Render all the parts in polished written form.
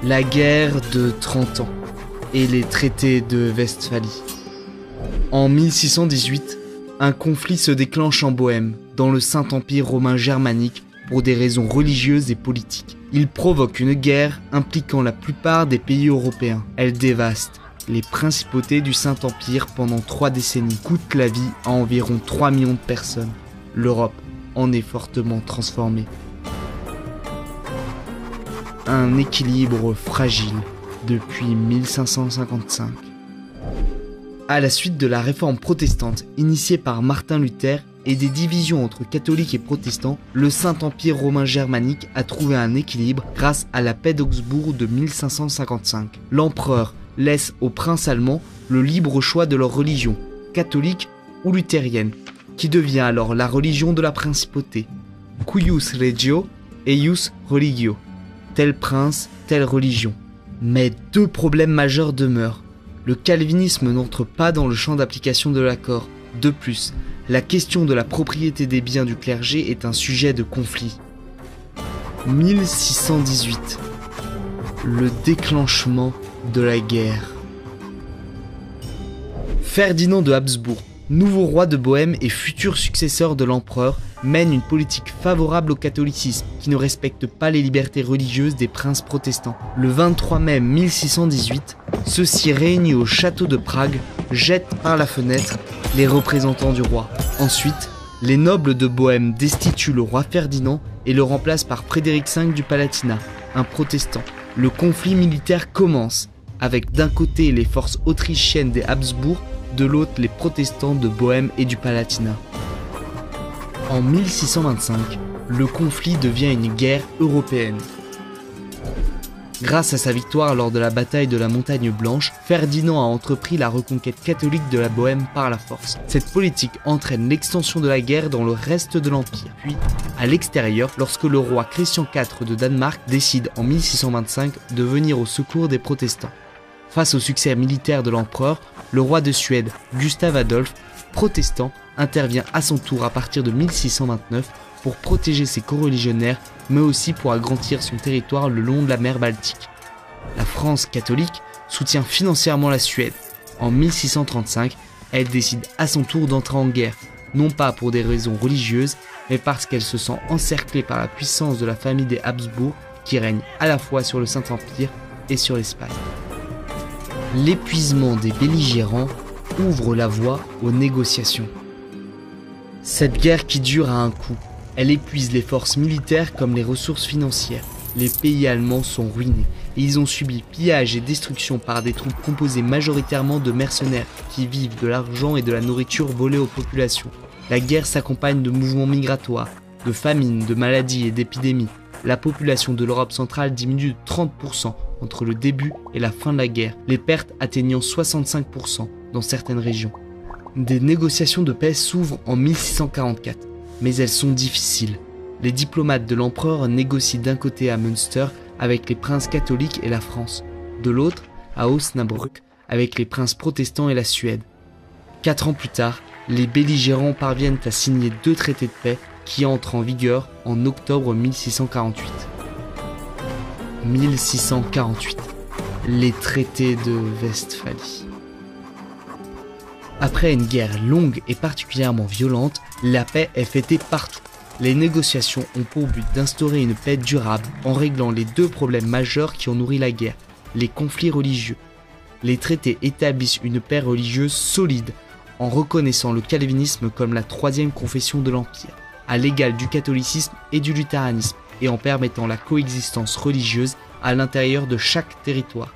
La guerre de 30 ans et les traités de Westphalie. En 1618, un conflit se déclenche en Bohême, dans le Saint-Empire romain germanique, pour des raisons religieuses et politiques. Il provoque une guerre impliquant la plupart des pays européens. Elle dévaste les principautés du Saint-Empire pendant 3 décennies, coûte la vie à environ 3 millions de personnes. L'Europe en est fortement transformée. Un équilibre fragile depuis 1555. À la suite de la réforme protestante initiée par Martin Luther et des divisions entre catholiques et protestants, le Saint-Empire romain germanique a trouvé un équilibre grâce à la paix d'Augsbourg de 1555. L'empereur laisse aux princes allemands le libre choix de leur religion, catholique ou luthérienne, qui devient alors la religion de la principauté. Cuius regio, eius religio. Tel prince, telle religion. Mais 2 problèmes majeurs demeurent. Le calvinisme n'entre pas dans le champ d'application de l'accord. De plus, la question de la propriété des biens du clergé est un sujet de conflit. 1618. Le déclenchement de la guerre. Ferdinand de Habsbourg, nouveau roi de Bohême et futur successeur de l'empereur, mène une politique favorable au catholicisme qui ne respecte pas les libertés religieuses des princes protestants. Le 23 mai 1618, ceux-ci réunis au château de Prague jettent par la fenêtre les représentants du roi. Ensuite, les nobles de Bohême destituent le roi Ferdinand et le remplacent par Frédéric V du Palatinat, un protestant. Le conflit militaire commence, avec d'un côté les forces autrichiennes des Habsbourg, de l'autre les protestants de Bohême et du Palatinat. En 1625, le conflit devient une guerre européenne. Grâce à sa victoire lors de la bataille de la Montagne Blanche, Ferdinand a entrepris la reconquête catholique de la Bohême par la force. Cette politique entraîne l'extension de la guerre dans le reste de l'Empire. Puis, à l'extérieur, lorsque le roi Christian IV de Danemark décide en 1625 de venir au secours des protestants. Face au succès militaire de l'empereur, le roi de Suède, Gustave Adolphe, protestant, intervient à son tour à partir de 1629 pour protéger ses coreligionnaires, mais aussi pour agrandir son territoire le long de la mer Baltique. La France catholique soutient financièrement la Suède. En 1635, elle décide à son tour d'entrer en guerre, non pas pour des raisons religieuses, mais parce qu'elle se sent encerclée par la puissance de la famille des Habsbourg qui règne à la fois sur le Saint-Empire et sur l'Espagne. L'épuisement des belligérants ouvre la voie aux négociations. Cette guerre qui dure a un coût. Elle épuise les forces militaires comme les ressources financières. Les pays allemands sont ruinés et ils ont subi pillage et destruction par des troupes composées majoritairement de mercenaires qui vivent de l'argent et de la nourriture volée aux populations. La guerre s'accompagne de mouvements migratoires, de famines, de maladies et d'épidémies. La population de l'Europe centrale diminue de 30% entre le début et la fin de la guerre, les pertes atteignant 65% dans certaines régions. Des négociations de paix s'ouvrent en 1644, mais elles sont difficiles. Les diplomates de l'empereur négocient d'un côté à Münster avec les princes catholiques et la France, de l'autre à Osnabrück avec les princes protestants et la Suède. 4 ans plus tard, les belligérants parviennent à signer 2 traités de paix qui entrent en vigueur en octobre 1648. 1648, les traités de Westphalie. Après une guerre longue et particulièrement violente, la paix est fêtée partout. Les négociations ont pour but d'instaurer une paix durable en réglant les 2 problèmes majeurs qui ont nourri la guerre, les conflits religieux. Les traités établissent une paix religieuse solide en reconnaissant le calvinisme comme la 3e confession de l'Empire, à l'égal du catholicisme et du luthéranisme, et en permettant la coexistence religieuse à l'intérieur de chaque territoire.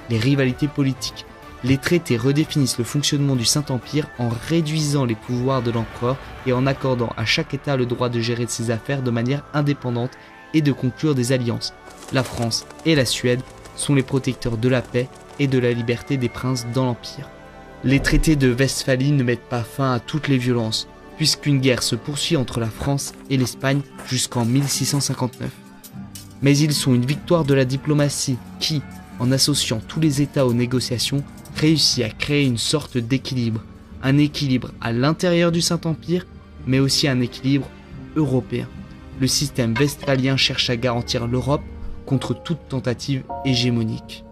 Les rivalités politiques. Les traités redéfinissent le fonctionnement du Saint-Empire en réduisant les pouvoirs de l'empereur et en accordant à chaque État le droit de gérer ses affaires de manière indépendante et de conclure des alliances. La France et la Suède sont les protecteurs de la paix et de la liberté des princes dans l'Empire. Les traités de Westphalie ne mettent pas fin à toutes les violences, puisqu'une guerre se poursuit entre la France et l'Espagne jusqu'en 1659. Mais ils sont une victoire de la diplomatie qui, en associant tous les États aux négociations, réussit à créer une sorte d'équilibre. Un équilibre à l'intérieur du Saint-Empire, mais aussi un équilibre européen. Le système westphalien cherche à garantir l'Europe contre toute tentative hégémonique.